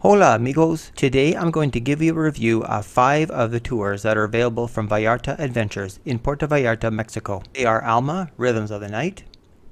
Hola amigos! Today I'm going to give you a review of 5 of the tours that are available from Vallarta Adventures in Puerto Vallarta, Mexico. They are Alma, Rhythms of the Night,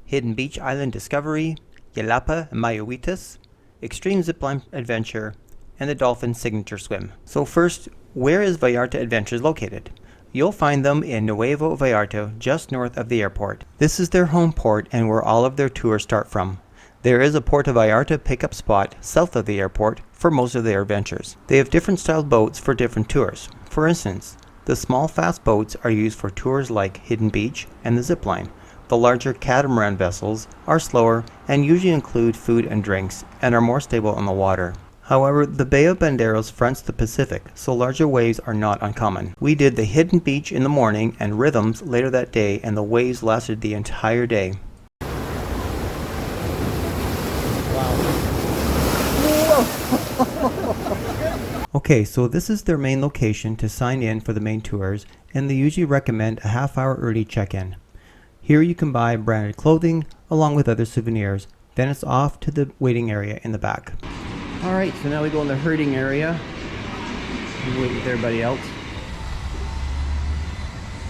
Hidden Beach Island Discovery, Yelapa and Mayoitas, Extreme Zipline Adventure, and the Dolphin Signature Swim. So first, where is Vallarta Adventures located? You'll find them in Nuevo Vallarta, just north of the airport. This is their home port and where all of their tours start from. There is a Puerto Vallarta pickup spot south of the airport for most of their adventures. They have different styled boats for different tours. For instance, the small fast boats are used for tours like Hidden Beach and the Zipline. The larger catamaran vessels are slower and usually include food and drinks and are more stable on the water. However, the Bay of Banderos fronts the Pacific, so larger waves are not uncommon. We did the Hidden Beach in the morning and Rhythms later that day, and the waves lasted the entire day. Okay, so this is their main location to sign in for the main tours, and they usually recommend a half-hour early check-in. Here you can buy branded clothing along with other souvenirs. Then it's off to the waiting area in the back. Alright, so now we go in the herding area. We wait with everybody else.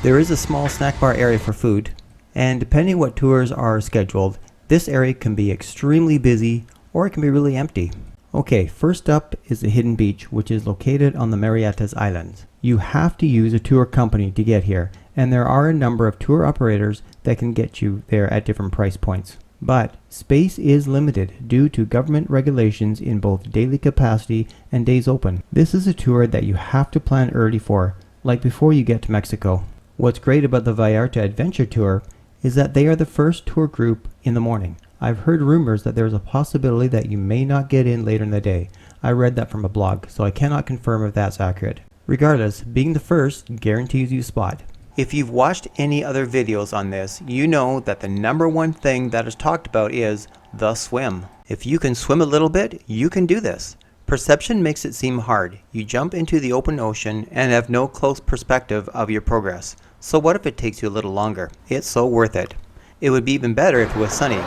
There is a small snack bar area for food, and depending what tours are scheduled, this area can be extremely busy or it can be really empty. Okay, first up is the Hidden Beach, which is located on the Marianas Islands. You have to use a tour company to get here, and there are a number of tour operators that can get you there at different price points. But space is limited due to government regulations in both daily capacity and days open. This is a tour that you have to plan early for, like before you get to Mexico. What's great about the Vallarta Adventure Tour is that they are the first tour group in the morning. I've heard rumors that there's a possibility that you may not get in later in the day. I read that from a blog, so I cannot confirm if that's accurate. Regardless, being the first guarantees you a spot. If you've watched any other videos on this, you know that the number one thing that is talked about is the swim. If you can swim a little bit, you can do this. Perception makes it seem hard. You jump into the open ocean and have no close perspective of your progress. So what if it takes you a little longer? It's so worth it. It would be even better if it was sunny.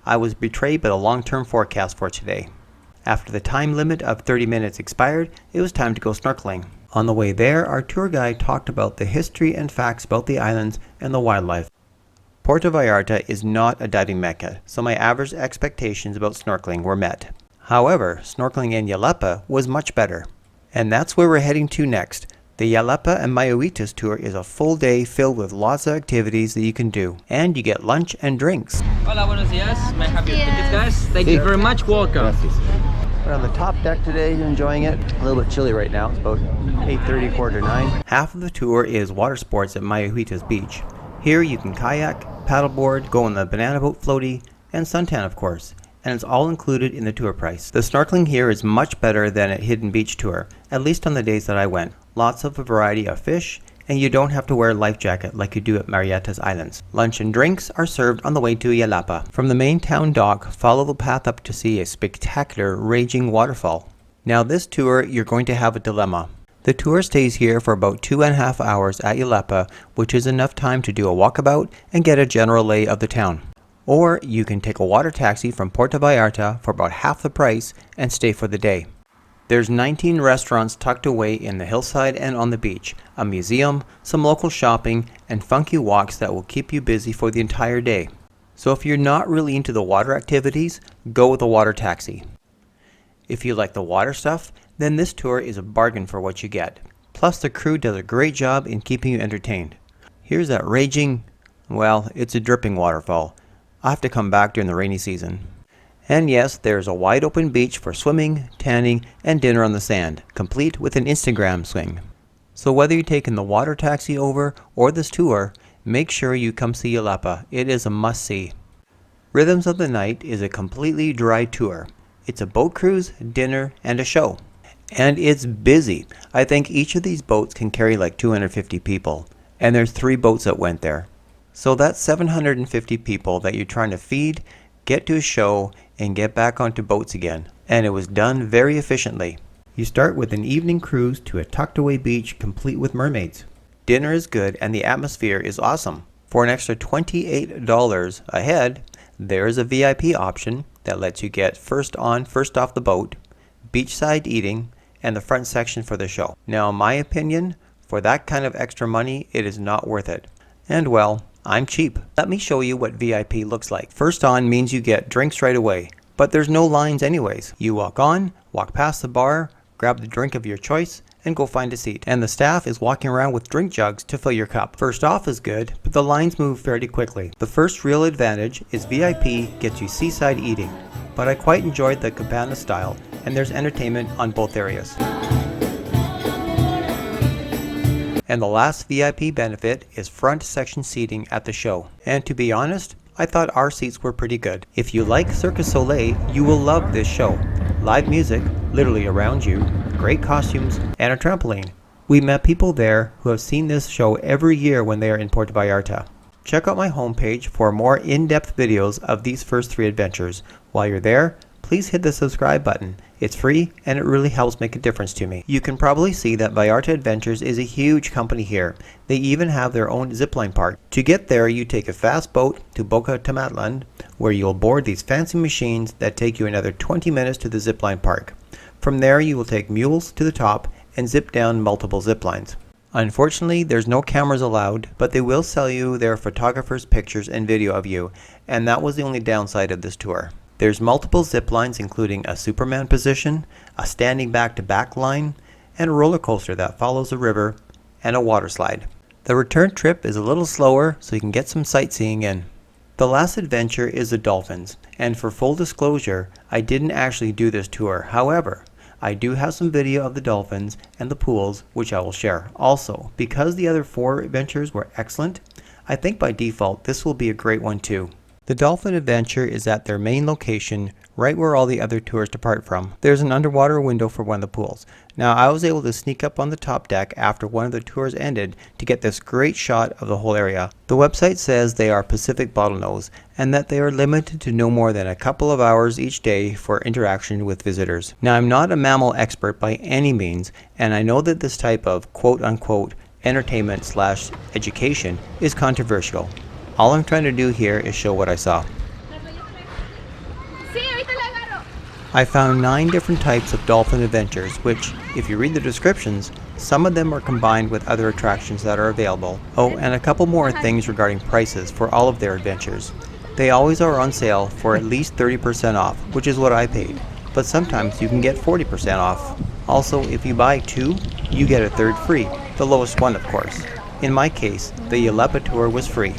I was betrayed by the long-term forecast for today. After the time limit of 30 minutes expired, it was time to go snorkeling. On the way there, our tour guide talked about the history and facts about the islands and the wildlife. Puerto Vallarta is not a diving mecca, so my average expectations about snorkeling were met. However, snorkeling in Yelapa was much better. And that's where we're heading to next. The Yelapa and Mayoitas tour is a full day filled with lots of activities that you can do. And you get lunch and drinks. Hola, buenos dias. May I have your tickets, guys? Thank you very much. Welcome. We're on the top deck today, enjoying it. A little bit chilly right now. It's about 8:30, 8:45. Half of the tour is water sports at Mayoitas Beach. Here you can kayak, paddleboard, go on the banana boat floaty, and suntan of course. And it's all included in the tour price. The snorkeling here is much better than at Hidden Beach Tour, at least on the days that I went. Lots of a variety of fish, and you don't have to wear a life jacket like you do at Marianas Islands. Lunch and drinks are served on the way to Yelapa. From the main town dock, follow the path up to see a spectacular raging waterfall. Now this tour, you're going to have a dilemma. The tour stays here for about 2.5 hours at Yelapa, which is enough time to do a walkabout and get a general lay of the town. Or you can take a water taxi from Puerto Vallarta for about half the price and stay for the day. There's 19 restaurants tucked away in the hillside and on the beach, a museum, some local shopping, and funky walks that will keep you busy for the entire day. So if you're not really into the water activities, go with a water taxi. If you like the water stuff, then this tour is a bargain for what you get. Plus the crew does a great job in keeping you entertained. Here's that raging, well, it's a dripping waterfall. I'll have to come back during the rainy season. And yes, there's a wide open beach for swimming, tanning, and dinner on the sand, complete with an Instagram swing. So whether you're taking the water taxi over or this tour, make sure you come see Yelapa. It is a must-see. Rhythms of the Night is a completely dry tour. It's a boat cruise, dinner, and a show. And it's busy. I think each of these boats can carry like 250 people. And there's 3 boats that went there. So that's 750 people that you're trying to feed, get to a show, and get back onto boats again. And it was done very efficiently. You start with an evening cruise to a tucked away beach complete with mermaids. Dinner is good and the atmosphere is awesome. For an extra $28 a head, There's a VIP option that lets you get first on, first off the boat, beachside eating, and the front section for the show. Now, in my opinion, for that kind of extra money, it is not worth it. And well, I'm cheap. Let me show you what VIP looks like. First on means you get drinks right away, but there's no lines anyways. You walk on, walk past the bar, grab the drink of your choice, and go find a seat. And the staff is walking around with drink jugs to fill your cup. First off is good, but the lines move fairly quickly. The first real advantage is VIP gets you seaside eating, but I quite enjoyed the cabana style, and there's entertainment on both areas. And the last VIP benefit is front section seating at the show. And to be honest, I thought our seats were pretty good. If you like Cirque du Soleil, you will love this show. Live music, literally around you, great costumes, and a trampoline. We met people there who have seen this show every year when they are in Puerto Vallarta. Check out my homepage for more in-depth videos of these first 3 adventures. While you're there, please hit the subscribe button. It's free and it really helps make a difference to me. You can probably see that Vallarta Adventures is a huge company here. They even have their own zipline park. To get there, you take a fast boat to Boca Tamatlan, where you'll board these fancy machines that take you another 20 minutes to the zipline park. From there, you will take mules to the top and zip down multiple ziplines. Unfortunately, there's no cameras allowed, but they will sell you their photographers' pictures and video of you, and that was the only downside of this tour. There's multiple zip lines, including a Superman position, a standing back-to-back line, and a roller coaster that follows a river, and a water slide. The return trip is a little slower, so you can get some sightseeing in. The last adventure is the Dolphins, and for full disclosure, I didn't actually do this tour. However, I do have some video of the dolphins and the pools, which I will share. Also, because the other 4 adventures were excellent, I think by default this will be a great one too. The Dolphin Adventure is at their main location, right where all the other tours depart from. There's an underwater window for one of the pools. Now, I was able to sneak up on the top deck after one of the tours ended to get this great shot of the whole area. The website says they are Pacific bottlenose and that they are limited to no more than a couple of hours each day for interaction with visitors. Now, I'm not a mammal expert by any means, and I know that this type of quote-unquote entertainment/education is controversial. All I'm trying to do here is show what I saw. I found 9 different types of dolphin adventures, which, if you read the descriptions, some of them are combined with other attractions that are available. Oh, and a couple more things regarding prices for all of their adventures. They always are on sale for at least 30% off, which is what I paid, but sometimes you can get 40% off. Also, if you buy 2, you get a 3rd free, the lowest one of course. In my case, the Yelapa tour was free.